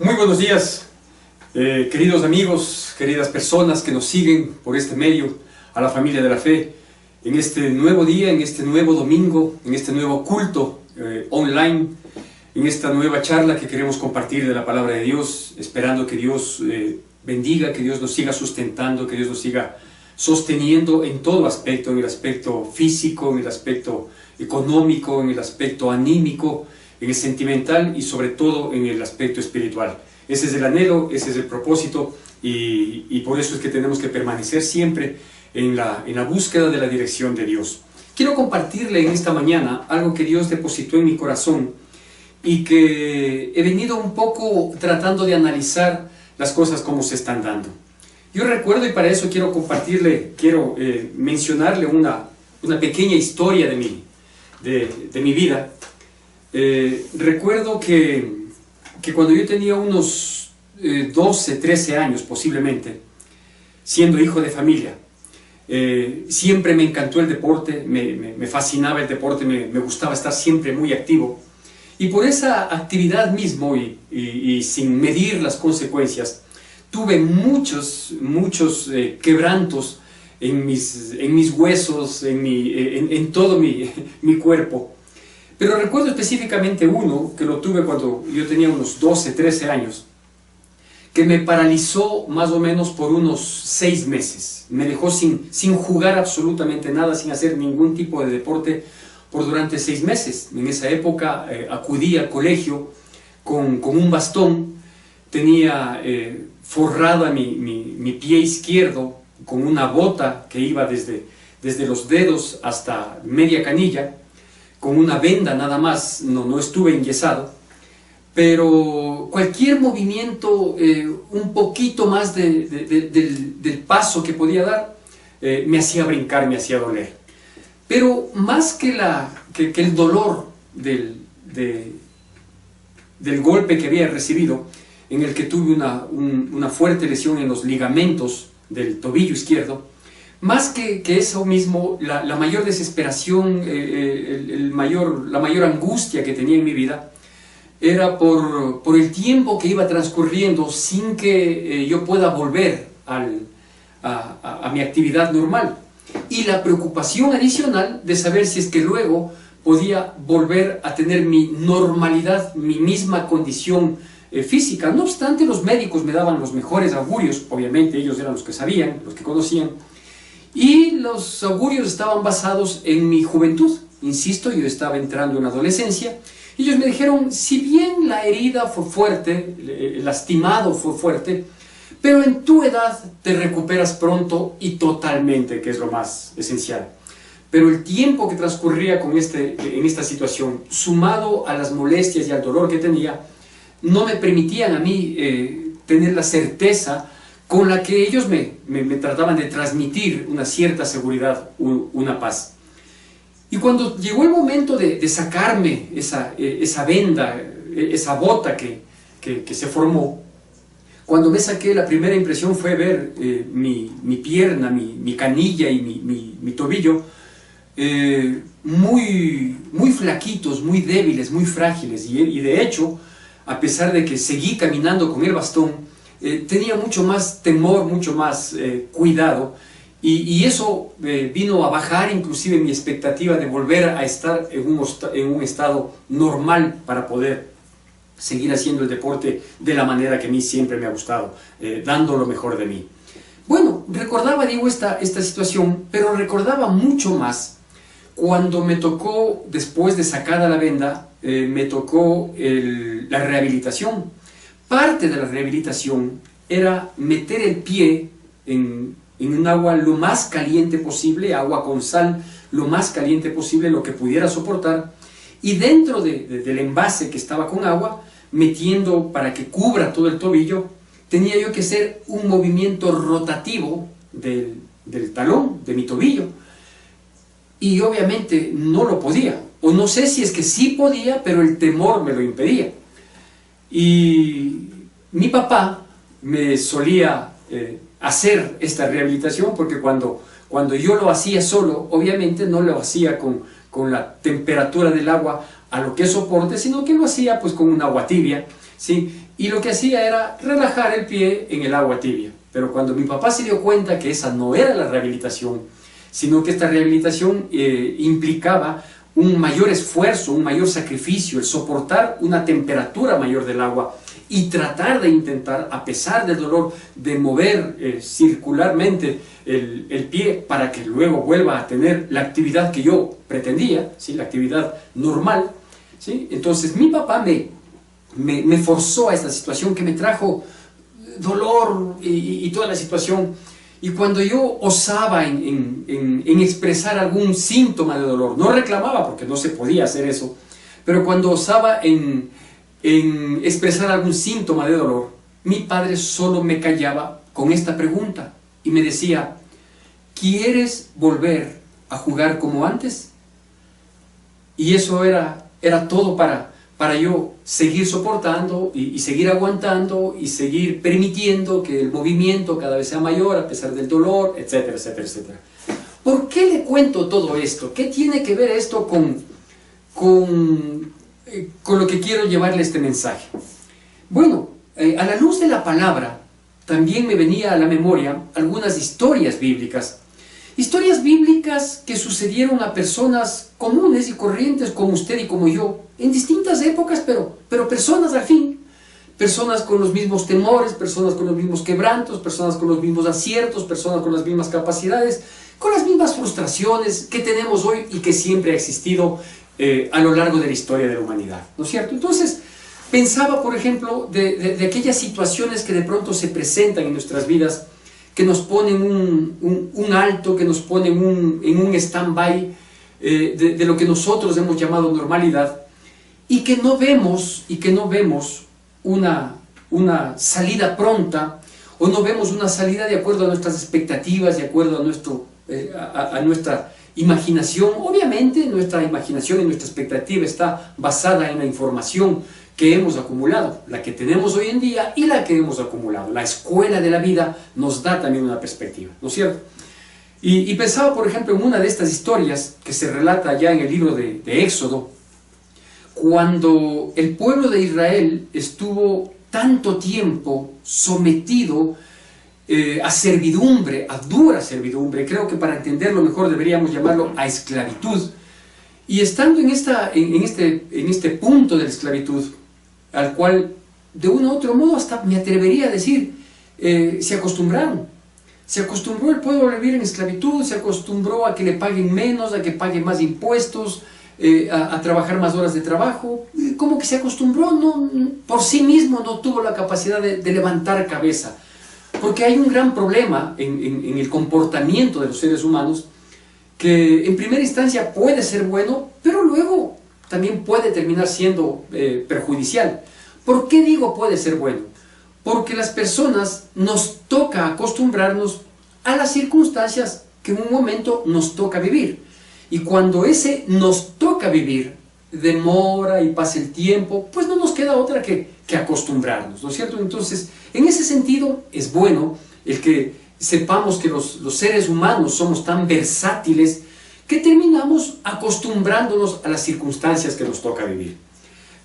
Muy buenos días, queridos amigos, queridas personas que nos siguen por este medio, a la familia de la fe, en este nuevo día, en este nuevo domingo, en este nuevo culto online, en esta nueva charla que queremos compartir de la palabra de Dios, esperando que Dios bendiga, que Dios nos siga sustentando, que Dios nos siga sosteniendo en todo aspecto, en el aspecto físico, en el aspecto económico, en el aspecto anímico, en el sentimental y sobre todo en el aspecto espiritual. Ese es el anhelo, ese es el propósito y por eso es que tenemos que permanecer siempre en la búsqueda de la dirección de Dios. Quiero compartirle en esta mañana algo que Dios depositó en mi corazón y que he venido un poco tratando de analizar las cosas como se están dando. Yo recuerdo, y para eso quiero compartirle, mencionarle una pequeña historia de mi vida. Recuerdo que cuando yo tenía unos 12, 13 años posiblemente, siendo hijo de familia, siempre me encantó el deporte, me fascinaba el deporte, me gustaba estar siempre muy activo. Y por esa actividad mismo y sin medir las consecuencias, tuve muchos quebrantos en mis huesos, en todo mi cuerpo. Pero recuerdo específicamente uno que lo tuve cuando yo tenía unos 12, 13 años, que me paralizó más o menos por unos 6 meses. Me dejó sin jugar absolutamente nada, sin hacer ningún tipo de deporte durante 6 meses. En esa época acudí al colegio con un bastón, tenía forrada mi pie izquierdo con una bota que iba desde los dedos hasta media canilla, con una venda nada más, no estuve enyesado, pero cualquier movimiento un poquito más del paso que podía dar, me hacía brincar, me hacía doler. Pero más que el dolor del golpe que había recibido, en el que tuve una fuerte lesión en los ligamentos del tobillo izquierdo, más que eso mismo, la mayor desesperación, la mayor angustia que tenía en mi vida, era por el tiempo que iba transcurriendo sin que yo pueda volver a mi actividad normal. Y la preocupación adicional de saber si es que luego podía volver a tener mi normalidad, mi misma condición física. No obstante, los médicos me daban los mejores augurios, obviamente ellos eran los que sabían, los que conocían, y los augurios estaban basados en mi juventud. Insisto, yo estaba entrando en adolescencia, y ellos me dijeron, si bien la herida fue fuerte, el lastimado fue fuerte, pero en tu edad te recuperas pronto y totalmente, que es lo más esencial. Pero el tiempo que transcurría en esta situación, sumado a las molestias y al dolor que tenía, no me permitían a mí tener la certeza con la que ellos me trataban de transmitir una cierta seguridad, una paz. Y cuando llegó el momento de sacarme esa venda, esa bota que se formó, cuando me saqué, la primera impresión fue ver mi pierna, mi canilla y mi tobillo muy flaquitos, muy débiles, muy frágiles. Y de hecho, a pesar de que seguí caminando con el bastón, tenía mucho más temor, mucho más cuidado, y eso vino a bajar inclusive mi expectativa de volver a estar en un estado normal para poder seguir haciendo el deporte de la manera que a mí siempre me ha gustado, dando lo mejor de mí. Bueno, recordaba, digo, esta situación, pero recordaba mucho más cuando me tocó, después de sacada la venda, me tocó la rehabilitación. Parte de la rehabilitación era meter el pie en un agua lo más caliente posible, agua con sal, lo más caliente posible, lo que pudiera soportar, y dentro del envase que estaba con agua, metiendo para que cubra todo el tobillo, tenía yo que hacer un movimiento rotativo del talón, de mi tobillo, y obviamente no lo podía, o no sé si es que sí podía, pero el temor me lo impedía. Y mi papá me solía hacer esta rehabilitación, porque cuando yo lo hacía solo, obviamente no lo hacía con la temperatura del agua a lo que soporte, sino que lo hacía pues con un agua tibia, ¿sí? y lo que hacía era relajar el pie en el agua tibia. Pero cuando mi papá se dio cuenta que esa no era la rehabilitación, sino que esta rehabilitación implicaba un mayor esfuerzo, un mayor sacrificio, el soportar una temperatura mayor del agua y tratar de intentar, a pesar del dolor, de mover circularmente el pie para que luego vuelva a tener la actividad que yo pretendía, ¿sí? La actividad normal, ¿sí? Entonces mi papá me forzó a esta situación que me trajo dolor y toda la situación. Y cuando yo osaba en expresar algún síntoma de dolor, no reclamaba porque no se podía hacer eso, pero cuando osaba en expresar algún síntoma de dolor, mi padre solo me callaba con esta pregunta y me decía: ¿quieres volver a jugar como antes? Y eso era todo para yo seguir soportando y seguir aguantando y seguir permitiendo que el movimiento cada vez sea mayor a pesar del dolor, etcétera, etcétera, etcétera. ¿Por qué le cuento todo esto? ¿Qué tiene que ver esto con lo que quiero llevarle este mensaje? Bueno, a la luz de la palabra también me venía a la memoria algunas historias bíblicas que sucedieron a personas comunes y corrientes como usted y como yo, en distintas épocas, pero personas al fin, personas con los mismos temores, personas con los mismos quebrantos, personas con los mismos aciertos, personas con las mismas capacidades, con las mismas frustraciones que tenemos hoy y que siempre ha existido a lo largo de la historia de la humanidad, ¿no es cierto? Entonces, pensaba, por ejemplo, de aquellas situaciones que de pronto se presentan en nuestras vidas, que nos ponen un alto, que nos ponen en un stand-by de lo que nosotros hemos llamado normalidad, y que no vemos una salida pronta, o no vemos una salida de acuerdo a nuestras expectativas, de acuerdo a nuestra imaginación. Obviamente nuestra imaginación y nuestra expectativa está basada en la información que hemos acumulado, la que tenemos hoy en día y la que hemos acumulado. La escuela de la vida nos da también una perspectiva, ¿no es cierto? Y pensaba, por ejemplo, en una de estas historias que se relata ya en el libro de Éxodo, cuando el pueblo de Israel estuvo tanto tiempo sometido a servidumbre, a dura servidumbre. Creo que para entenderlo mejor deberíamos llamarlo a esclavitud. Y estando en este punto de la esclavitud, al cual de un u otro modo hasta me atrevería a decir, se acostumbraron. Se acostumbró el pueblo a vivir en esclavitud, se acostumbró a que le paguen menos, a que paguen más impuestos, a trabajar más horas de trabajo. Como que se acostumbró, por sí mismo no tuvo la capacidad de levantar cabeza. Porque hay un gran problema en el comportamiento de los seres humanos, que en primera instancia puede ser bueno, pero luego también puede terminar siendo perjudicial. ¿Por qué digo puede ser bueno? Porque las personas nos toca acostumbrarnos a las circunstancias que en un momento nos toca vivir. Y cuando ese nos toca vivir demora y pasa el tiempo, pues no nos queda otra que acostumbrarnos, ¿no es cierto? Entonces, en ese sentido es bueno el que sepamos que los seres humanos somos tan versátiles que terminamos acostumbrándonos a las circunstancias que nos toca vivir.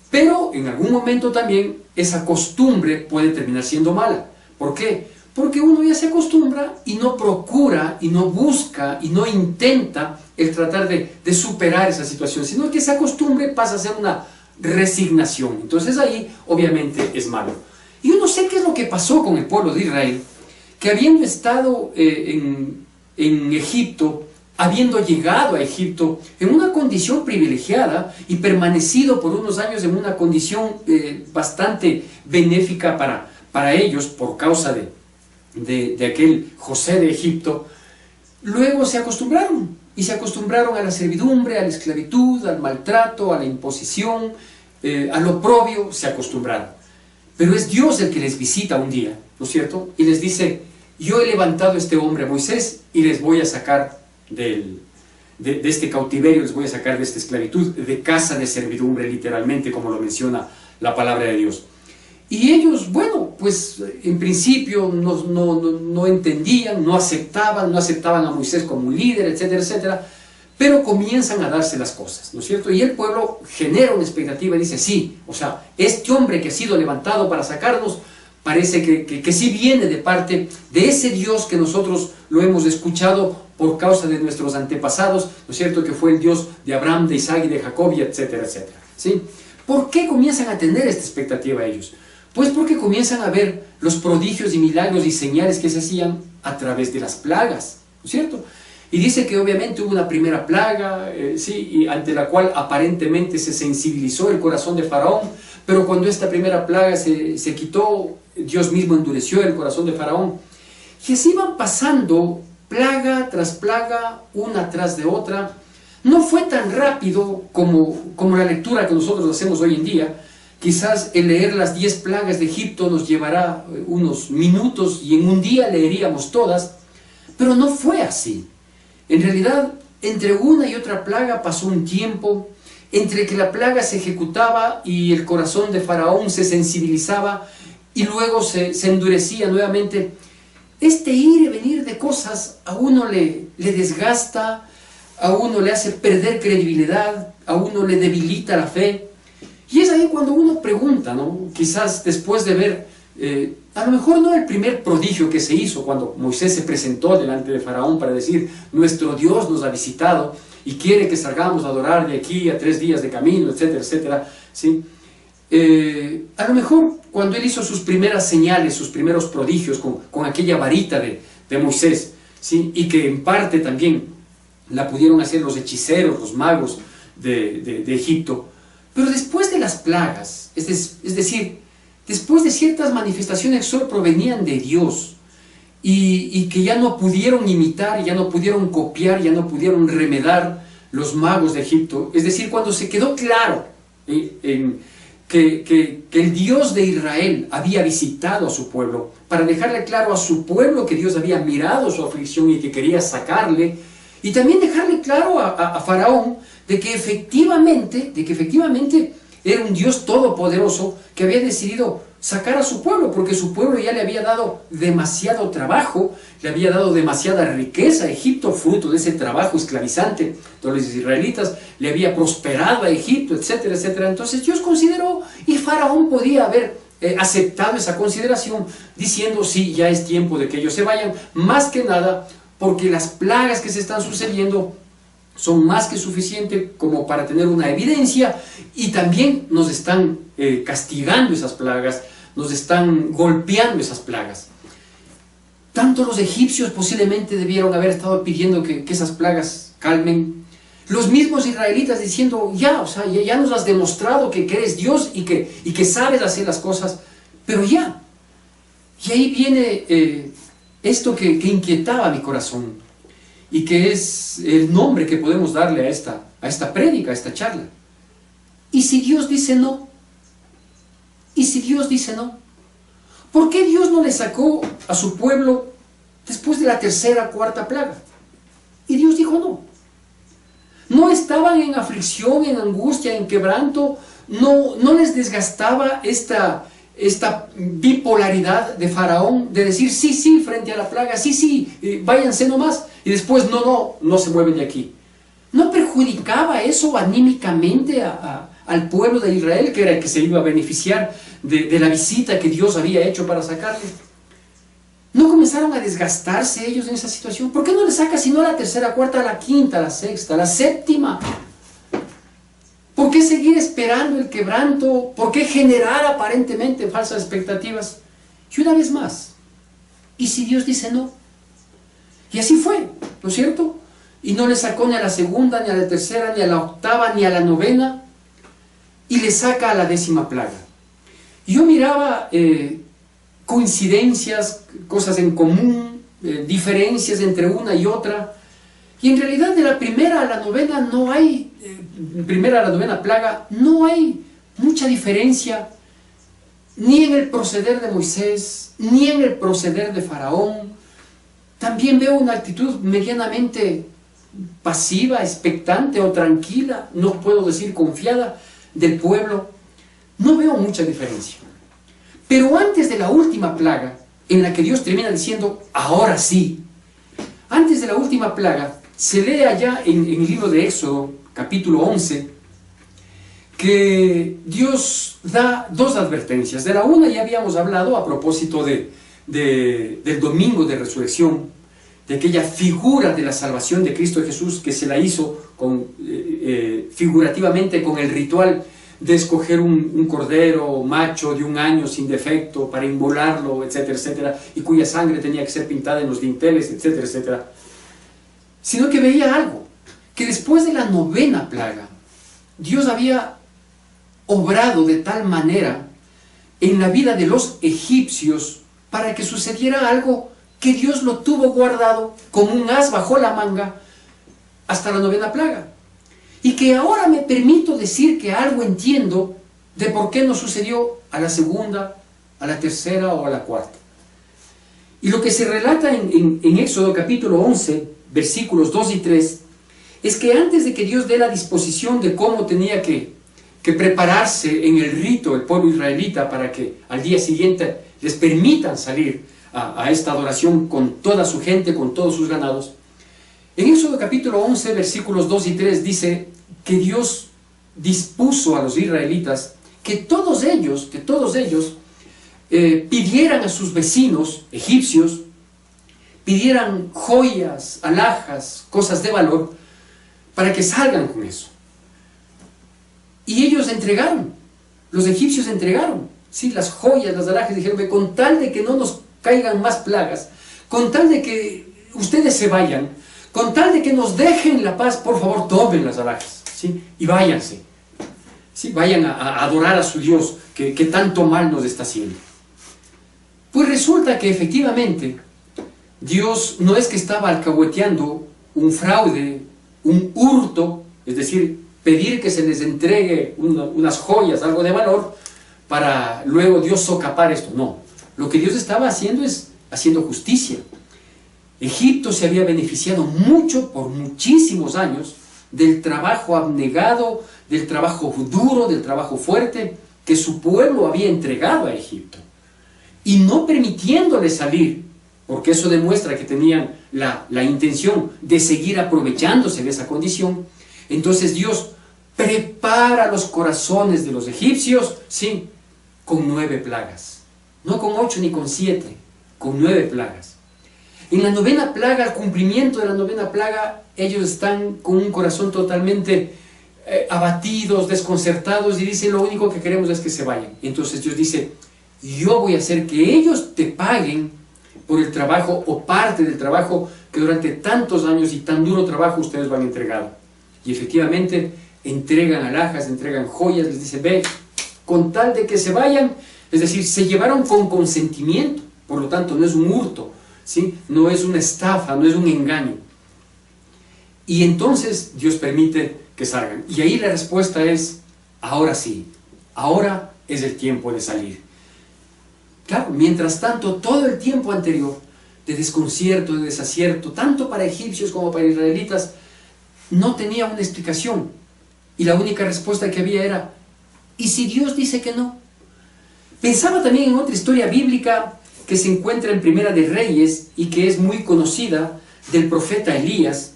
Pero en algún momento también esa costumbre puede terminar siendo mala. ¿Por qué? Porque uno ya se acostumbra y no procura, y no busca, y no intenta el tratar de superar esa situación, sino que esa costumbre pasa a ser una resignación. Entonces ahí obviamente es malo. Y yo no sé qué es lo que pasó con el pueblo de Israel, que habiendo estado en Egipto, habiendo llegado a Egipto en una condición privilegiada y permanecido por unos años en una condición bastante benéfica para ellos por causa de aquel José de Egipto, luego se acostumbraron, y se acostumbraron a la servidumbre, a la esclavitud, al maltrato, a la imposición, al oprobio, se acostumbraron. Pero es Dios el que les visita un día, ¿no es cierto? Y les dice: yo he levantado a este hombre, Moisés, y les voy a sacar de este cautiverio, les voy a sacar de esta esclavitud, de casa de servidumbre, literalmente, como lo menciona la palabra de Dios. Y ellos, bueno, pues en principio no entendían, no aceptaban a Moisés como un líder, etcétera, etcétera. pero comienzan a darse las cosas, ¿no es cierto? Y el pueblo genera una expectativa y dice, sí, o sea, este hombre que ha sido levantado para sacarnos, parece que sí viene de parte de ese Dios que nosotros lo hemos escuchado por causa de nuestros antepasados, ¿no es cierto? Que fue el Dios de Abraham, de Isaac y de Jacob, y etcétera, etcétera, ¿sí? ¿Por qué comienzan a tener esta expectativa ellos? Pues porque comienzan a ver los prodigios y milagros y señales que se hacían a través de las plagas, ¿no es cierto? Y dice que obviamente hubo una primera plaga, sí, y ante la cual aparentemente se sensibilizó el corazón de Faraón, pero cuando esta primera plaga se quitó, Dios mismo endureció el corazón de Faraón. Y así van pasando plaga tras plaga, una tras de otra. No fue tan rápido como la lectura que nosotros hacemos hoy en día. Quizás el leer las 10 plagas de Egipto nos llevará unos minutos y en un día leeríamos todas, pero no fue así. En realidad, entre una y otra plaga pasó un tiempo, entre que la plaga se ejecutaba y el corazón de Faraón se sensibilizaba y luego se endurecía nuevamente. Este ir y venir de cosas a uno le desgasta, a uno le hace perder credibilidad, a uno le debilita la fe. Y es ahí cuando uno pregunta, ¿no? Quizás después de ver, a lo mejor no el primer prodigio que se hizo cuando Moisés se presentó delante de Faraón para decir, nuestro Dios nos ha visitado y quiere que salgamos a adorar de aquí a 3 días de camino, etcétera, etcétera, ¿sí? A lo mejor cuando él hizo sus primeras señales, sus primeros prodigios con aquella varita de Moisés, ¿sí? Y que en parte también la pudieron hacer los hechiceros, los magos de Egipto. Pero después de las plagas, es decir, después de ciertas manifestaciones que solo provenían de Dios y que ya no pudieron imitar, ya no pudieron copiar, ya no pudieron remedar los magos de Egipto, es decir, cuando se quedó claro que el Dios de Israel había visitado a su pueblo, para dejarle claro a su pueblo que Dios había mirado su aflicción y que quería sacarle, y también dejarle claro a Faraón de que efectivamente era un Dios todopoderoso que había decidido sacar a su pueblo, porque su pueblo ya le había dado demasiado trabajo, le había dado demasiada riqueza a Egipto, fruto de ese trabajo esclavizante de los israelitas, le había prosperado a Egipto, etcétera, etcétera. Entonces Dios consideró, y Faraón podía haber aceptado esa consideración, diciendo, sí, ya es tiempo de que ellos se vayan, más que nada, porque las plagas que se están sucediendo son más que suficientes como para tener una evidencia, y también nos están castigando esas plagas, nos están golpeando esas plagas. Tanto los egipcios posiblemente debieron haber estado pidiendo que esas plagas calmen, los mismos israelitas diciendo, ya, o sea, ya nos has demostrado que eres Dios y que sabes hacer las cosas, pero ya. Y ahí viene esto que inquietaba mi corazón, y que es el nombre que podemos darle a esta prédica, a esta charla. ¿Y si Dios dice no? ¿Y si Dios dice no? ¿Por qué Dios no le sacó a su pueblo después de la tercera, cuarta plaga? Y Dios dijo no. No estaban en aflicción, en angustia, en quebranto, no les desgastaba esta bipolaridad de Faraón, de decir sí, sí, frente a la plaga, sí, sí, váyanse nomás, y después no se mueven de aquí. ¿No perjudicaba eso anímicamente al pueblo de Israel, que era el que se iba a beneficiar de la visita que Dios había hecho para sacarle? ¿No comenzaron a desgastarse ellos en esa situación? ¿Por qué no le saca sino a la tercera, cuarta, a la quinta, a la sexta, a la séptima? ¿Por qué seguir esperando el quebranto? ¿Por qué generar aparentemente falsas expectativas? Y una vez más, ¿y si Dios dice no? Y así fue, ¿no es cierto? Y no le sacó ni a la segunda, ni a la tercera, ni a la octava, ni a la novena, y le saca a la 10ª plaga. Y yo miraba coincidencias, cosas en común, diferencias entre una y otra, y en realidad de la primera a la novena no hay, primera a la novena plaga, no hay mucha diferencia, ni en el proceder de Moisés, ni en el proceder de Faraón. También veo una actitud medianamente pasiva, expectante o tranquila, no puedo decir confiada, del pueblo. No veo mucha diferencia. Pero antes de la última plaga, en la que Dios termina diciendo, ahora sí, antes de la última plaga, se lee allá en el libro de Éxodo, capítulo 11, que Dios da dos advertencias. De la una ya habíamos hablado a propósito del domingo de resurrección, de aquella figura de la salvación de Cristo Jesús que se la hizo figurativamente con el ritual de escoger un cordero macho de 1 año sin defecto para inmolarlo, etcétera, etcétera, y cuya sangre tenía que ser pintada en los dinteles, etcétera, etcétera. Sino que veía algo, que después de la 9ª plaga, Dios había obrado de tal manera en la vida de los egipcios para que sucediera algo que Dios lo tuvo guardado como un as bajo la manga hasta la 9ª plaga. Y que ahora me permito decir que algo entiendo de por qué no sucedió a la 2ª, a la 3ª o a la 4ª. Y lo que se relata en Éxodo capítulo 11, versículos 2 y 3, es que antes de que Dios dé la disposición de cómo tenía que prepararse en el rito el pueblo israelita para que al día siguiente les permitan salir a esta adoración con toda su gente, con todos sus ganados, en Éxodo capítulo 11, versículos 2 y 3 dice que Dios dispuso a los israelitas que todos ellos pidieran a sus vecinos egipcios, pidieran joyas, alhajas, cosas de valor, para que salgan con eso. Y ellos entregaron, los egipcios entregaron, ¿sí? Las joyas, las alhajas, dijeron, con tal de que no nos caigan más plagas, con tal de que ustedes se vayan, con tal de que nos dejen la paz, por favor tomen las alhajas, ¿sí? Y váyanse, ¿sí? Vayan a adorar a su Dios que tanto mal nos está haciendo. Pues resulta que efectivamente Dios no es que estaba alcahueteando un fraude, un hurto, es decir, pedir que se les entregue unas joyas, algo de valor, para luego Dios socapar esto. No, lo que Dios estaba haciendo es haciendo justicia. Egipto se había beneficiado mucho, por muchísimos años, del trabajo abnegado, del trabajo duro, del trabajo fuerte, que su pueblo había entregado a Egipto. Y no permitiéndole salir, porque eso demuestra que tenían la intención de seguir aprovechándose de esa condición, entonces Dios prepara los corazones de los egipcios, sí, con 9 plagas. No con 8 ni con 7, con 9 plagas. En la 9ª plaga, al cumplimiento de la 9ª plaga, ellos están con un corazón totalmente abatidos, desconcertados, y dicen, lo único que queremos es que se vayan. Entonces Dios dice, yo voy a hacer que ellos te paguen por el trabajo o parte del trabajo que durante tantos años y tan duro trabajo ustedes van entregado. Y efectivamente entregan alhajas, entregan joyas, les dice, ve, con tal de que se vayan, es decir, se llevaron con consentimiento, por lo tanto no es un hurto, ¿sí? No es una estafa, no es un engaño. Y entonces Dios permite que salgan. Y ahí la respuesta es, ahora sí, ahora es el tiempo de salir. Claro, mientras tanto, todo el tiempo anterior, de desconcierto, de desacierto, tanto para egipcios como para israelitas, no tenía una explicación. Y la única respuesta que había era, ¿y si Dios dice que no? Pensaba también en otra historia bíblica que se encuentra en Primera de Reyes y que es muy conocida, del profeta Elías.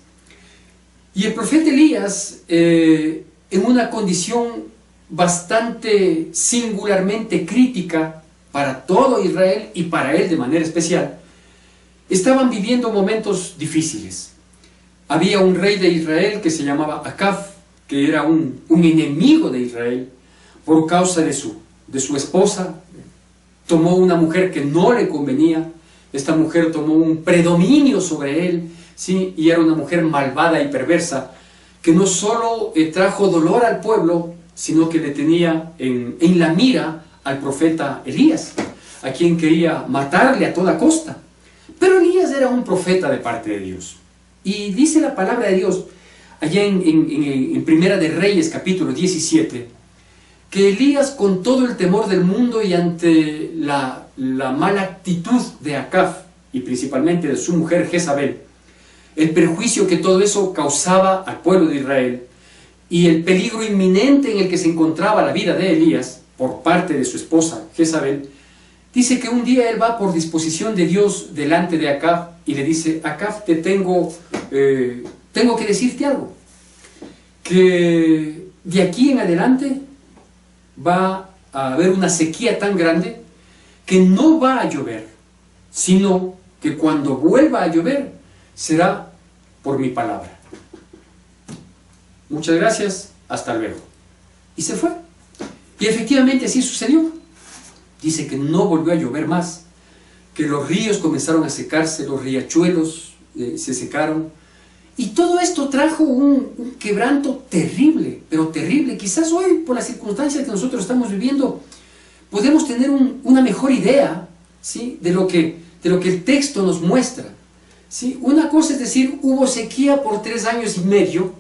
Y el profeta Elías, en una condición bastante singularmente crítica para todo Israel y para él de manera especial, estaban viviendo momentos difíciles. Había un rey de Israel que se llamaba Acab, que era un enemigo de Israel por causa de su esposa. Tomó una mujer que no le convenía, esta mujer tomó un predominio sobre él, ¿sí? Y era una mujer malvada y perversa, que no solo trajo dolor al pueblo, sino que le tenía en la mira al profeta Elías, a quien quería matarle a toda costa. Pero Elías era un profeta de parte de Dios. Y dice la palabra de Dios, allá en Primera de Reyes, capítulo 17, que Elías, con todo el temor del mundo y ante la mala actitud de Acab, y principalmente de su mujer Jezabel, el perjuicio que todo eso causaba al pueblo de Israel, y el peligro inminente en el que se encontraba la vida de Elías, por parte de su esposa Jezabel, dice que un día él va por disposición de Dios delante de Acab, y le dice, Acab, te tengo tengo que decirte algo, que de aquí en adelante va a haber una sequía tan grande que no va a llover, sino que cuando vuelva a llover será por mi palabra. Muchas gracias, hasta luego. Y se fue. Y efectivamente así sucedió. Dice que no volvió a llover más, que los ríos comenzaron a secarse, los riachuelos se secaron, y todo esto trajo un quebranto terrible, pero terrible. Quizás hoy, por las circunstancias que nosotros estamos viviendo, podemos tener una mejor idea, ¿sí?, de lo que el texto nos muestra, ¿sí? Una cosa es decir, hubo sequía por 3 años y medio,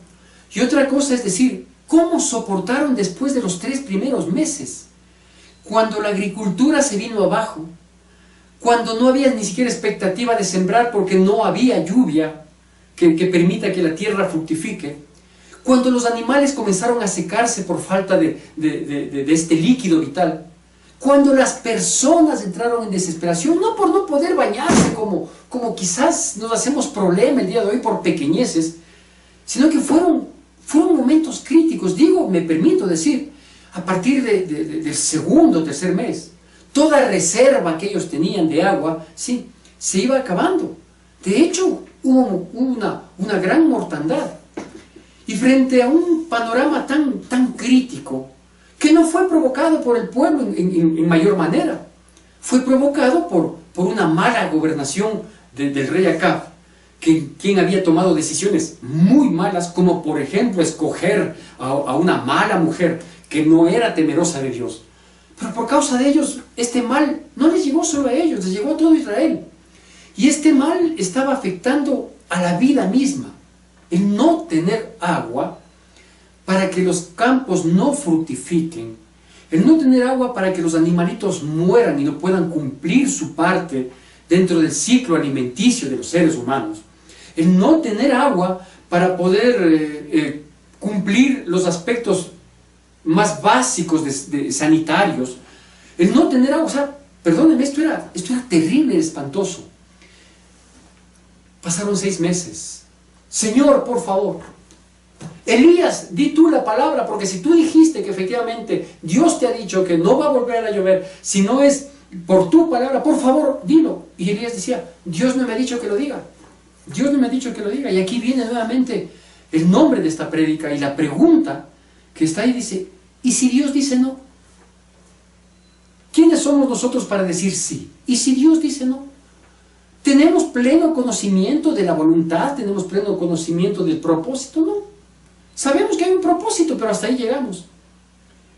y otra cosa es decir, ¿cómo soportaron después de los 3 primeros meses? Cuando la agricultura se vino abajo, cuando no había ni siquiera expectativa de sembrar porque no había lluvia que permita que la tierra fructifique, cuando los animales comenzaron a secarse por falta de este líquido vital, cuando las personas entraron en desesperación, no por no poder bañarse como quizás nos hacemos problema el día de hoy por pequeñeces, sino que fueron momentos críticos. Digo, me permito decir, a partir del segundo o tercer mes, toda reserva que ellos tenían de agua, sí, se iba acabando. De hecho, hubo una gran mortandad. Y frente a un panorama tan crítico, que no fue provocado por el pueblo en mayor manera, fue provocado por una mala gobernación del rey Acab, quien había tomado decisiones muy malas, como por ejemplo escoger a una mala mujer que no era temerosa de Dios. Pero por causa de ellos, este mal no les llegó solo a ellos, les llegó a todo Israel. Y este mal estaba afectando a la vida misma. El no tener agua para que los campos no fructifiquen, el no tener agua para que los animalitos mueran y no puedan cumplir su parte dentro del ciclo alimenticio de los seres humanos, el no tener agua para poder cumplir los aspectos más básicos sanitarios, el no tener agua, o sea, perdónenme, esto era terrible, espantoso. Pasaron 6 meses. Señor, por favor, Elías, di tú la palabra, porque si tú dijiste que efectivamente Dios te ha dicho que no va a volver a llover, si no es por tu palabra, por favor, dilo. Y Elías decía, Dios no me ha dicho que lo diga. Dios no me ha dicho que lo diga. Y aquí viene nuevamente el nombre de esta prédica y la pregunta que está ahí, dice, ¿y si Dios dice no? ¿Quiénes somos nosotros para decir sí? ¿Y si Dios dice no? ¿Tenemos pleno conocimiento de la voluntad? ¿Tenemos pleno conocimiento del propósito? No. Sabemos que hay un propósito, pero hasta ahí llegamos.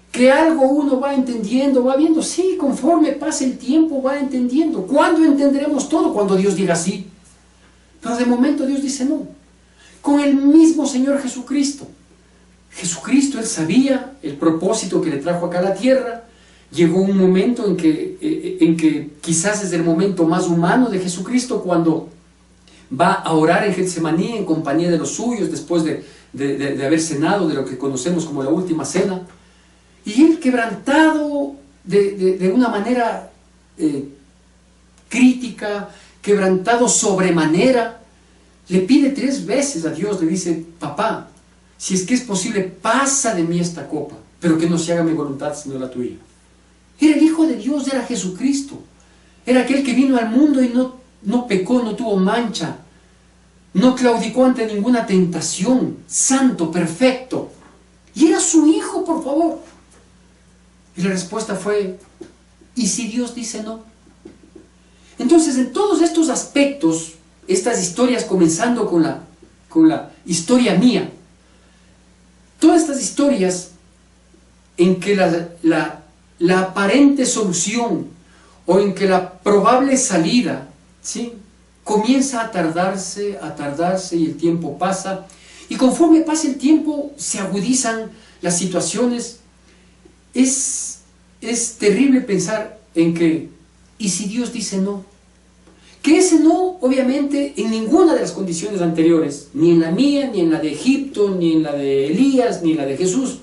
Que algo uno va entendiendo, va viendo, sí, conforme pasa el tiempo va entendiendo. ¿Cuándo entenderemos todo? Cuando Dios diga sí. Pero de momento Dios dice no. Con el mismo Señor Jesucristo. Jesucristo, Él sabía el propósito que le trajo acá a la tierra. Llegó un momento en que quizás es el momento más humano de Jesucristo, cuando va a orar en Getsemaní en compañía de los suyos, después de haber cenado de lo que conocemos como la última cena. Y Él, quebrantado de una manera crítica, quebrantado sobremanera, le pide 3 veces a Dios, le dice, papá, si es que es posible, pasa de mí esta copa, pero que no se haga mi voluntad sino la tuya. Era el Hijo de Dios, era Jesucristo. Era aquel que vino al mundo y no pecó, no tuvo mancha, no claudicó ante ninguna tentación, santo, perfecto. Y era su Hijo, por favor. Y la respuesta fue, ¿y si Dios dice no? Entonces, en todos estos aspectos, estas historias, comenzando con la historia mía, todas estas historias en que la aparente solución o en que la probable salida, ¿sí?, comienza a tardarse y el tiempo pasa, y conforme pasa el tiempo se agudizan las situaciones. Es terrible pensar en que, ¿y si Dios dice no? Que ese no, obviamente, en ninguna de las condiciones anteriores, ni en la mía, ni en la de Egipto, ni en la de Elías, ni en la de Jesús,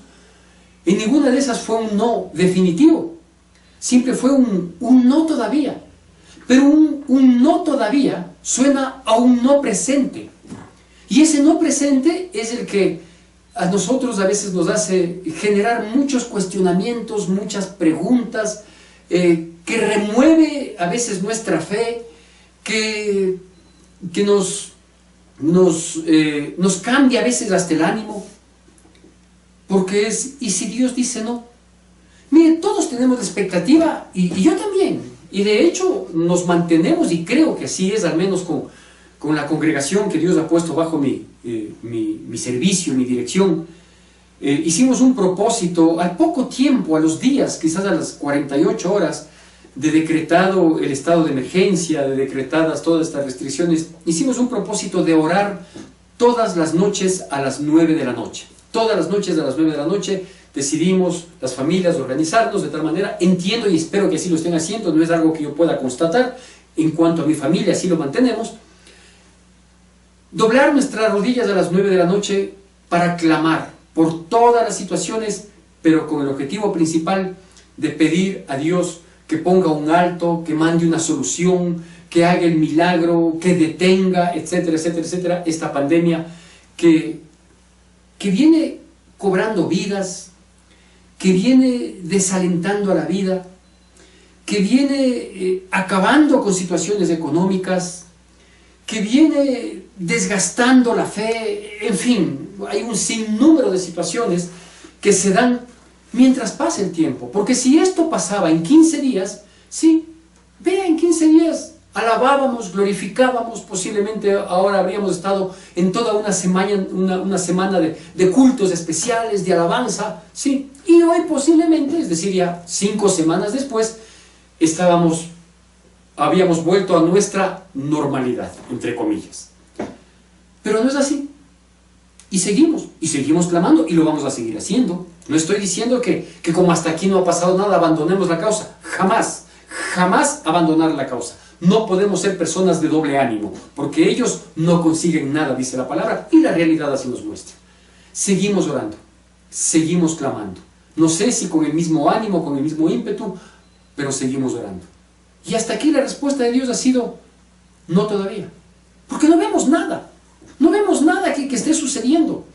en ninguna de esas fue un no definitivo. Siempre fue un no todavía. Pero un no todavía suena a un no presente. Y ese no presente es el que a nosotros a veces nos hace generar muchos cuestionamientos, muchas preguntas, que remueve a veces nuestra fe, que nos cambia a veces hasta el ánimo, porque es, ¿y si Dios dice no? Mire, todos tenemos la expectativa, y yo también, y de hecho nos mantenemos, y creo que así es, al menos con la congregación que Dios ha puesto bajo mi servicio, mi dirección. Hicimos un propósito al poco tiempo, a los días, quizás a las 48 horas, de decretado el estado de emergencia, de decretadas todas estas restricciones. Hicimos un propósito de orar todas las noches a las 9 de la noche. Todas las noches a las 9 de la noche decidimos las familias organizarnos de tal manera, entiendo y espero que así lo estén haciendo, no es algo que yo pueda constatar, en cuanto a mi familia así lo mantenemos, doblar nuestras rodillas a las 9 de la noche para clamar por todas las situaciones, pero con el objetivo principal de pedir a Dios que ponga un alto, que mande una solución, que haga el milagro, que detenga, etcétera, etcétera, etcétera, esta pandemia que viene cobrando vidas, que viene desalentando a la vida, que viene acabando con situaciones económicas, que viene desgastando la fe, en fin, hay un sinnúmero de situaciones que se dan mientras pasa el tiempo, porque si esto pasaba en 15 días, sí, vea, en 15 días alabábamos, glorificábamos, posiblemente ahora habríamos estado en toda una semana de cultos especiales, de alabanza, sí, y hoy posiblemente, es decir, ya 5 semanas después, habíamos vuelto a nuestra normalidad, entre comillas. Pero no es así. Y seguimos clamando, y lo vamos a seguir haciendo. No estoy diciendo que como hasta aquí no ha pasado nada, abandonemos la causa. Jamás, jamás abandonar la causa. No podemos ser personas de doble ánimo, porque ellos no consiguen nada, dice la palabra, y la realidad así nos muestra. Seguimos orando, seguimos clamando. No sé si con el mismo ánimo, con el mismo ímpetu, pero seguimos orando. Y hasta aquí la respuesta de Dios ha sido, no todavía. Porque no vemos nada. No vemos nada que esté sucediendo.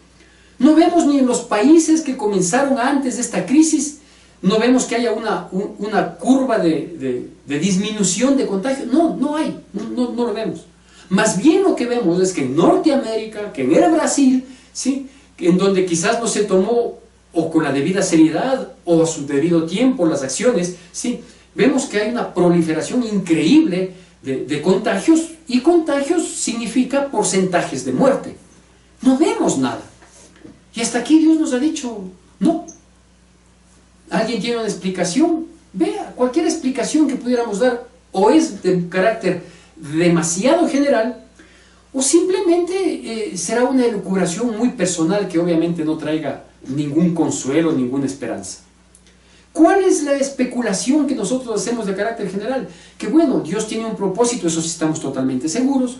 No vemos ni en los países que comenzaron antes de esta crisis, no vemos que haya una curva de disminución de contagio. No hay, no lo vemos. Más bien lo que vemos es que en Norteamérica, que en el Brasil, ¿sí?, en donde quizás no se tomó o con la debida seriedad o a su debido tiempo las acciones, ¿sí?, vemos que hay una proliferación increíble de contagios, y contagios significa porcentajes de muerte. No vemos nada. Y hasta aquí Dios nos ha dicho, no. ¿Alguien tiene una explicación? Vea, cualquier explicación que pudiéramos dar, o es de carácter demasiado general, o simplemente será una elucubración muy personal que obviamente no traiga ningún consuelo, ninguna esperanza. ¿Cuál es la especulación que nosotros hacemos de carácter general? Que bueno, Dios tiene un propósito, eso sí estamos totalmente seguros.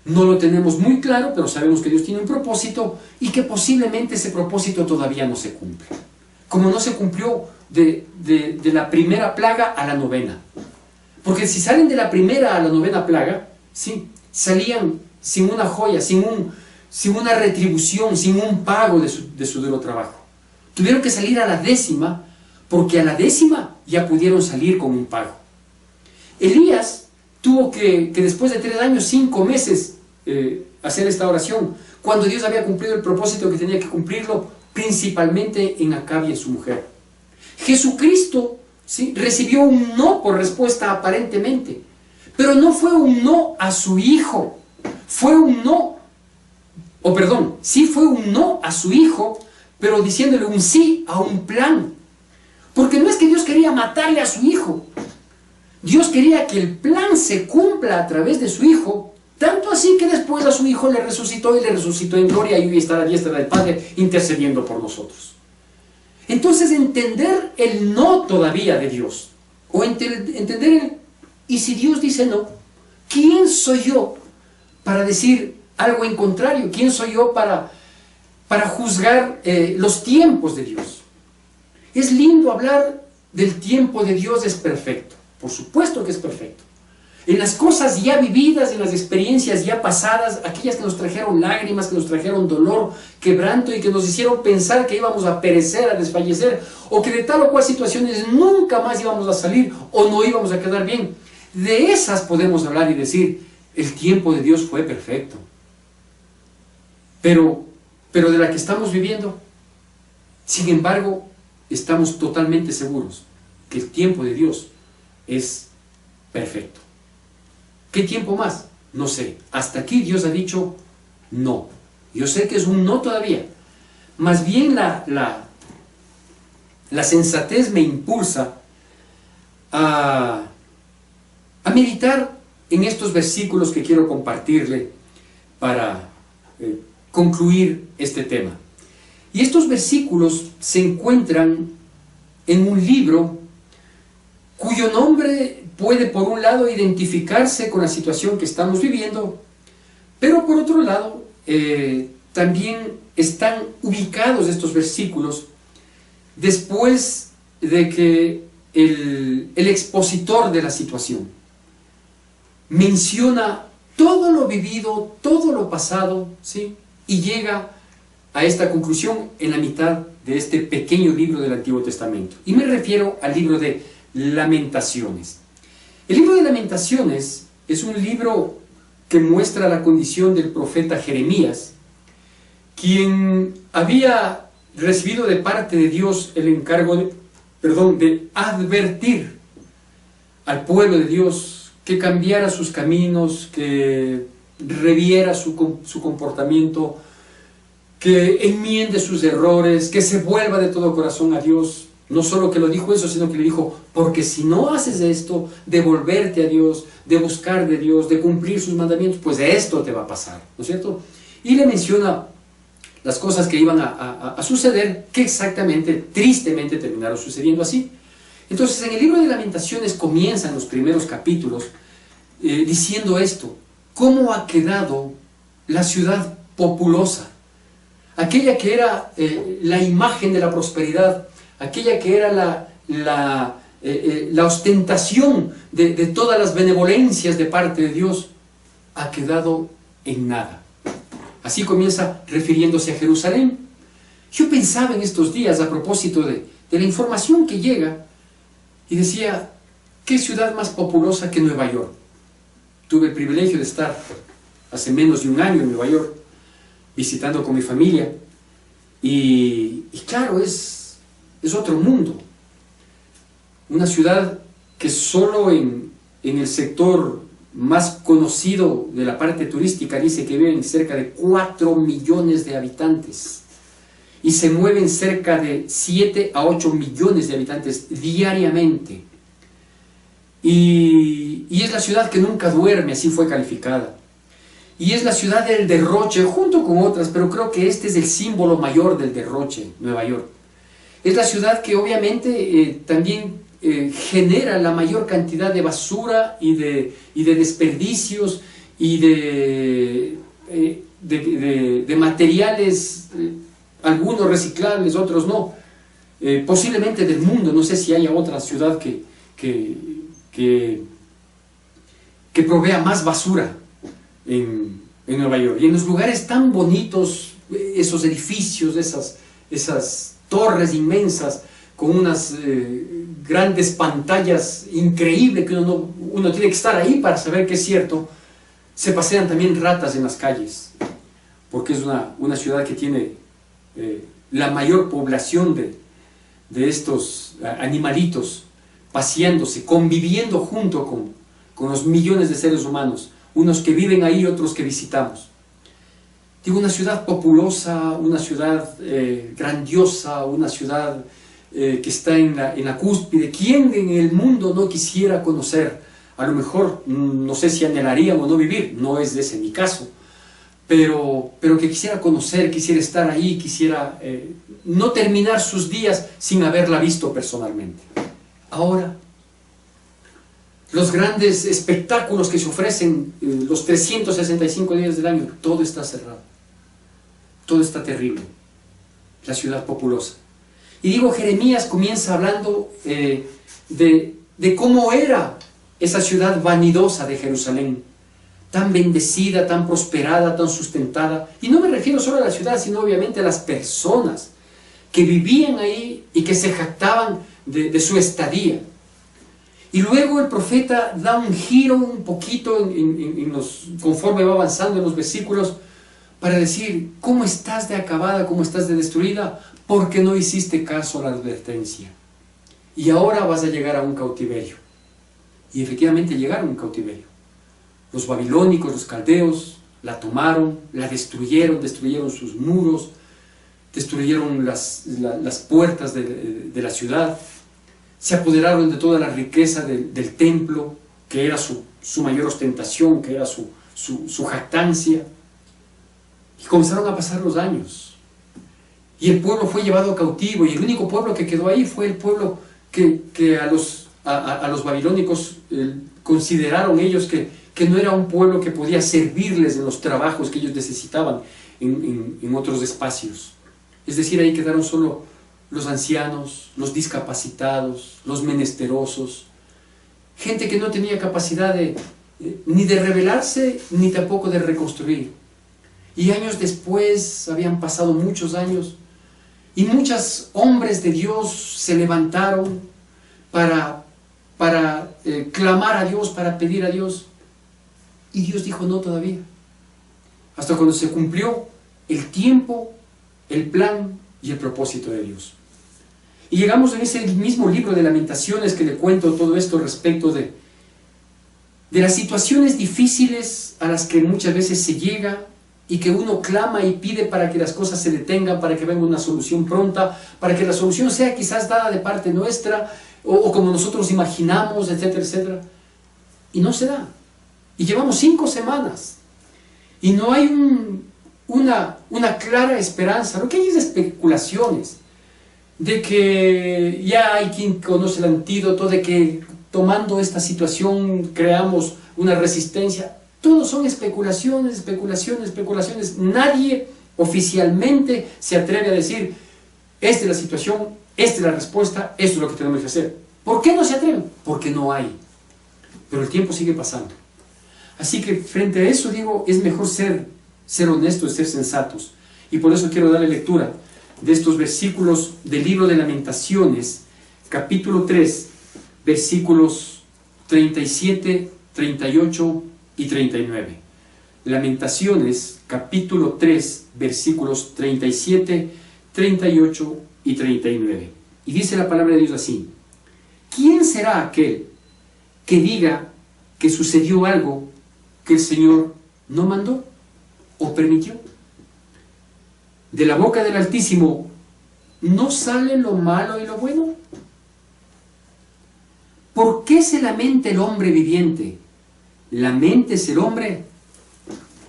No lo tenemos muy claro, pero sabemos que Dios tiene un propósito y que posiblemente ese propósito todavía no se cumple. Como no se cumplió de la primera plaga a la novena. Porque si salen de la primera a la novena plaga, ¿sí?, salían sin una joya, sin una retribución, sin un pago de su duro trabajo. Tuvieron que salir a la 10ª, porque a la 10ª ya pudieron salir con un pago. Elías tuvo que después de 3 años, 5 meses, hacer esta oración, cuando Dios había cumplido el propósito que tenía que cumplirlo, principalmente en Acab y en su mujer. Jesucristo, ¿sí?, recibió un no por respuesta aparentemente, pero no fue un no a su hijo, fue un no, sí fue un no a su hijo, pero diciéndole un sí a un plan. Porque no es que Dios quería matarle a su hijo, Dios quería que el plan se cumpla a través de su hijo, tanto así que después a su hijo le resucitó, y le resucitó en gloria, y hoy está a la diestra del Padre intercediendo por nosotros. Entonces, entender el no todavía de Dios, o entender el, y si Dios dice no, ¿quién soy yo para decir algo en contrario? ¿Quién soy yo para juzgar los tiempos de Dios? Es lindo hablar del tiempo de Dios, es perfecto, por supuesto que es perfecto, en las cosas ya vividas, en las experiencias ya pasadas, aquellas que nos trajeron lágrimas, que nos trajeron dolor, quebranto y que nos hicieron pensar que íbamos a perecer, a desfallecer, o que de tal o cual situaciones nunca más íbamos a salir o no íbamos a quedar bien. De esas podemos hablar y decir, el tiempo de Dios fue perfecto. Pero de la que estamos viviendo, sin embargo, estamos totalmente seguros que el tiempo de Dios es perfecto. ¿Qué tiempo más? No sé. Hasta aquí Dios ha dicho no. Yo sé que es un no todavía. Más bien la sensatez me impulsa a meditar en estos versículos que quiero compartirle para concluir este tema. Y estos versículos se encuentran en un libro cuyo nombre puede por un lado identificarse con la situación que estamos viviendo, pero por otro lado también están ubicados estos versículos después de que el expositor de la situación menciona todo lo vivido, todo lo pasado, ¿sí? Y llega a esta conclusión en la mitad de este pequeño libro del Antiguo Testamento. Y me refiero al libro de Lamentaciones. El libro de Lamentaciones es un libro que muestra la condición del profeta Jeremías, quien había recibido de parte de Dios el encargo de advertir al pueblo de Dios que cambiara sus caminos, que reviera su comportamiento, que enmiende sus errores, que se vuelva de todo corazón a Dios. No solo que lo dijo eso, sino que le dijo, porque si no haces esto, de volverte a Dios, de buscar de Dios, de cumplir sus mandamientos, pues esto te va a pasar, ¿no es cierto? Y le menciona las cosas que iban a suceder, que exactamente, tristemente, terminaron sucediendo así. Entonces, en el libro de Lamentaciones comienzan los primeros capítulos diciendo esto: ¿cómo ha quedado la ciudad populosa? Aquella que era la imagen de la prosperidad, aquella que era la ostentación de todas las benevolencias de parte de Dios, ha quedado en nada. Así comienza refiriéndose a Jerusalén. Yo pensaba en estos días a propósito de la información que llega y decía, ¿qué ciudad más populosa que Nueva York? Tuve el privilegio de estar hace menos de un año en Nueva York, visitando con mi familia, y claro, es otro mundo. Una ciudad que solo en el sector más conocido de la parte turística dice que viven cerca de 4 millones de habitantes y se mueven cerca de 7 a 8 millones de habitantes diariamente, y es la ciudad que nunca duerme, así fue calificada. Y es la ciudad del derroche, junto con otras, pero creo que este es el símbolo mayor del derroche, Nueva York. Es la ciudad que obviamente también genera la mayor cantidad de basura y de desperdicios y de materiales, algunos reciclables, otros no. Posiblemente del mundo, no sé si haya otra ciudad que provea más basura en Nueva York. Y en los lugares tan bonitos, esos edificios, esas torres inmensas, con unas grandes pantallas increíbles que uno tiene que estar ahí para saber que es cierto, se pasean también ratas en las calles, porque es una ciudad que tiene la mayor población de estos animalitos paseándose, conviviendo junto con los millones de seres humanos, unos que viven ahí, otros que visitamos. Digo, una ciudad populosa, una ciudad grandiosa, una ciudad que está en la cúspide. ¿Quién en el mundo no quisiera conocer? A lo mejor, no sé si anhelaríamos no vivir, no es ese mi caso, pero que quisiera conocer, quisiera estar ahí, quisiera no terminar sus días sin haberla visto personalmente. Ahora, los grandes espectáculos que se ofrecen los 365 días del año, todo está cerrado, todo está terrible, la ciudad populosa. Y digo, Jeremías comienza hablando de cómo era esa ciudad vanidosa de Jerusalén, tan bendecida, tan prosperada, tan sustentada. Y no me refiero solo a la ciudad, sino obviamente a las personas que vivían ahí y que se jactaban de su estadía. Y luego el profeta da un giro un poquito conforme va avanzando en los versículos, para decir: ¿cómo estás de acabada, cómo estás de destruida? Porque no hiciste caso a la advertencia. Y ahora vas a llegar a un cautiverio. Y efectivamente llegaron a un cautiverio. Los babilónicos, los caldeos, la tomaron, la destruyeron sus muros, destruyeron las puertas de la ciudad, se apoderaron de toda la riqueza del templo, que era su mayor ostentación, que era su jactancia. Y comenzaron a pasar los años. Y el pueblo fue llevado cautivo, y el único pueblo que quedó ahí fue el pueblo que a los babilónicos consideraron ellos que no era un pueblo que podía servirles en los trabajos que ellos necesitaban en otros espacios. Es decir, ahí quedaron solo los ancianos, los discapacitados, los menesterosos, gente que no tenía capacidad ni de rebelarse, ni tampoco de reconstruir. Y años después, habían pasado muchos años, y muchos hombres de Dios se levantaron para clamar a Dios, para pedir a Dios. Y Dios dijo: no todavía. Hasta cuando se cumplió el tiempo, el plan y el propósito de Dios. Y llegamos en ese mismo libro de Lamentaciones, que le cuento todo esto respecto de las situaciones difíciles a las que muchas veces se llega, y que uno clama y pide para que las cosas se detengan, para que venga una solución pronta, para que la solución sea quizás dada de parte nuestra, o como nosotros imaginamos, etcétera, etcétera. Y no se da. Y llevamos 5 semanas. Y no hay una clara esperanza. Lo que hay es especulaciones. De que ya hay quien conoce el antídoto, de que tomando esta situación creamos una resistencia. Todos son especulaciones, especulaciones, especulaciones. Nadie oficialmente se atreve a decir: esta es la situación, esta es la respuesta, esto es lo que tenemos que hacer. ¿Por qué no se atreven? Porque no hay. Pero el tiempo sigue pasando. Así que frente a eso digo, es mejor ser honestos, ser sensatos. Y por eso quiero darle lectura de estos versículos del libro de Lamentaciones, capítulo 3, versículos 37, 38 y 39. Lamentaciones, capítulo 3, versículos 37, 38 y 39. Y dice la palabra de Dios así: ¿quién será aquel que diga que sucedió algo que el Señor no mandó o permitió? De la boca del Altísimo ¿no sale lo malo y lo bueno? ¿Por qué se lamenta el hombre viviente? Laméntese el hombre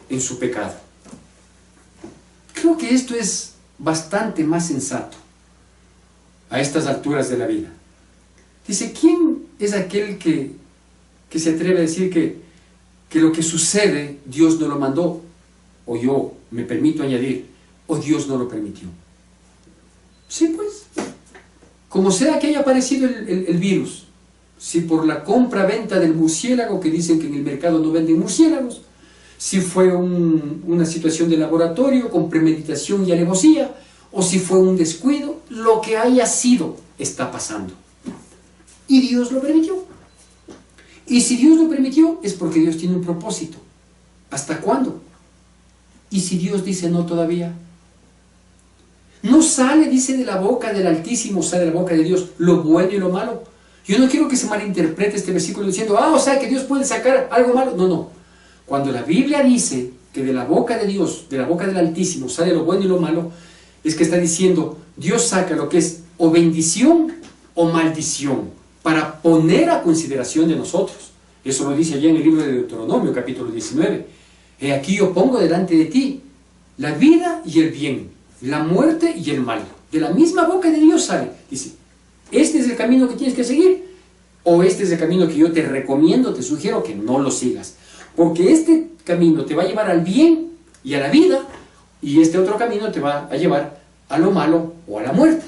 en su pecado. Creo que esto es bastante más sensato a estas alturas de la vida. Dice: ¿quién es aquel que se atreve a decir que lo que sucede Dios no lo mandó? O yo me permito añadir, o Dios no lo permitió. Sí, pues, como sea que haya aparecido el virus, si por la compra-venta del murciélago, que dicen que en el mercado no venden murciélagos, si fue una situación de laboratorio con premeditación y alevosía, o si fue un descuido, lo que haya sido está pasando. Y Dios lo permitió. Y si Dios lo permitió, es porque Dios tiene un propósito. ¿Hasta cuándo? Y si Dios dice no todavía, no sale, dice, de la boca del Altísimo, sale de la boca de Dios lo bueno y lo malo. Yo no quiero que se malinterprete este versículo diciendo: o sea, que Dios puede sacar algo malo. No, no. Cuando la Biblia dice que de la boca de Dios, de la boca del Altísimo, sale lo bueno y lo malo, es que está diciendo: Dios saca lo que es o bendición o maldición, para poner a consideración de nosotros. Eso lo dice allá en el libro de Deuteronomio, capítulo 19. He aquí yo pongo delante de ti la vida y el bien, la muerte y el mal. De la misma boca de Dios sale. Dice: este es el camino que tienes que seguir, o este es el camino que yo te recomiendo, te sugiero que no lo sigas. Porque este camino te va a llevar al bien y a la vida, y este otro camino te va a llevar a lo malo o a la muerte.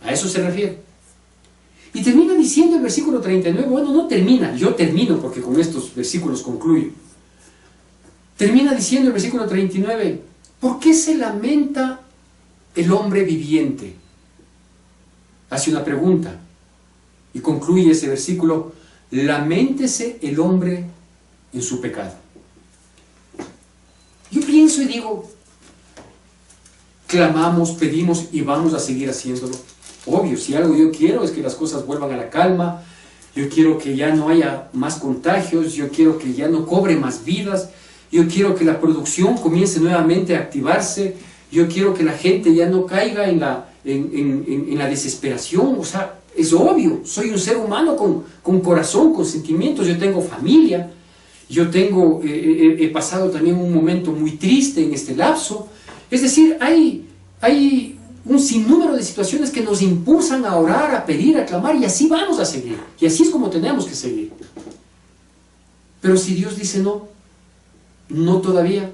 A eso se refiere. Y termina diciendo el versículo 39, bueno, no termina, yo termino porque con estos versículos concluyo. Termina diciendo el versículo 39, ¿por qué se lamenta el hombre viviente? Hace una pregunta y concluye ese versículo, laméntese el hombre en su pecado. Yo pienso y digo, clamamos, pedimos y vamos a seguir haciéndolo. Obvio, si algo yo quiero es que las cosas vuelvan a la calma, yo quiero que ya no haya más contagios, yo quiero que ya no cobre más vidas, yo quiero que la producción comience nuevamente a activarse, yo quiero que la gente ya no caiga en la desesperación. O sea, es obvio, soy un ser humano con corazón, con sentimientos, yo tengo familia, yo he pasado también un momento muy triste en este lapso. Es decir, hay un sinnúmero de situaciones que nos impulsan a orar, a pedir, a clamar, y así vamos a seguir, y así es como tenemos que seguir. Pero si Dios dice no, no todavía,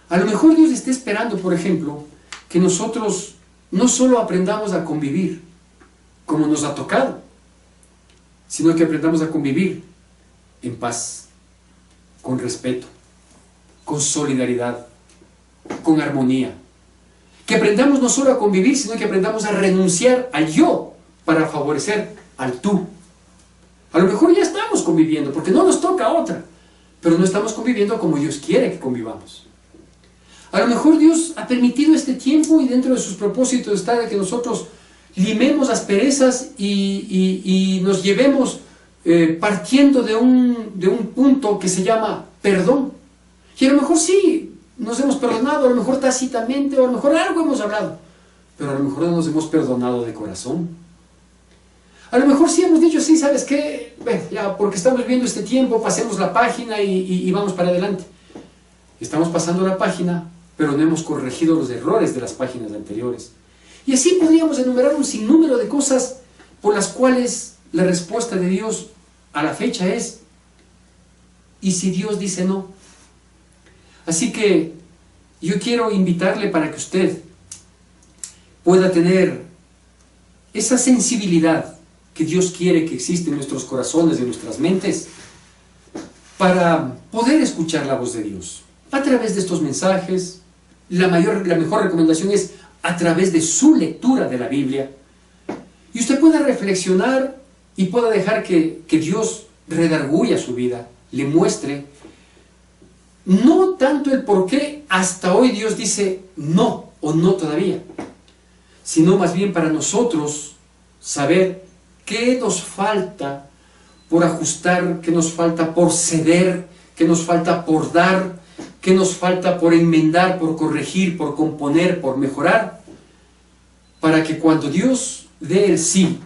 a lo mejor Dios está esperando, por ejemplo, que nosotros no solo aprendamos a convivir, como nos ha tocado, sino que aprendamos a convivir en paz, con respeto, con solidaridad, con armonía. Que aprendamos no solo a convivir, sino que aprendamos a renunciar al yo para favorecer al tú. A lo mejor ya estamos conviviendo, porque no nos toca otra, pero no estamos conviviendo como Dios quiere que convivamos. A lo mejor Dios ha permitido este tiempo y dentro de sus propósitos está de que nosotros limemos asperezas y nos llevemos partiendo de un punto que se llama perdón. Y a lo mejor sí, nos hemos perdonado, a lo mejor tácitamente, o a lo mejor algo hemos hablado, pero a lo mejor no nos hemos perdonado de corazón. A lo mejor sí hemos dicho, sí, ¿sabes qué? Bueno, ya porque estamos viendo este tiempo, pasemos la página y vamos para adelante. Estamos pasando la página, pero no hemos corregido los errores de las páginas anteriores. Y así podríamos enumerar un sinnúmero de cosas por las cuales la respuesta de Dios a la fecha es, ¿y si Dios dice no? Así que yo quiero invitarle para que usted pueda tener esa sensibilidad que Dios quiere que existe en nuestros corazones, en nuestras mentes, para poder escuchar la voz de Dios. A través de estos mensajes, la mejor recomendación es a través de su lectura de la Biblia. Y usted pueda reflexionar y pueda dejar que Dios redarguya su vida, le muestre no tanto el por qué hasta hoy Dios dice no o no todavía, sino más bien para nosotros saber qué nos falta por ajustar, qué nos falta por ceder, qué nos falta por dar, qué nos falta por enmendar, por corregir, por componer, por mejorar, para que cuando Dios dé el sí,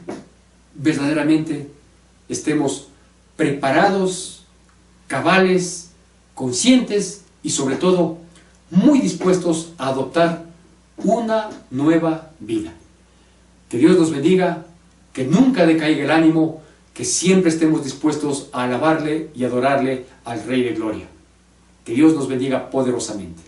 verdaderamente estemos preparados, cabales, conscientes y sobre todo muy dispuestos a adoptar una nueva vida. Que Dios nos bendiga, que nunca decaiga el ánimo, que siempre estemos dispuestos a alabarle y adorarle al Rey de Gloria. Que Dios nos bendiga poderosamente.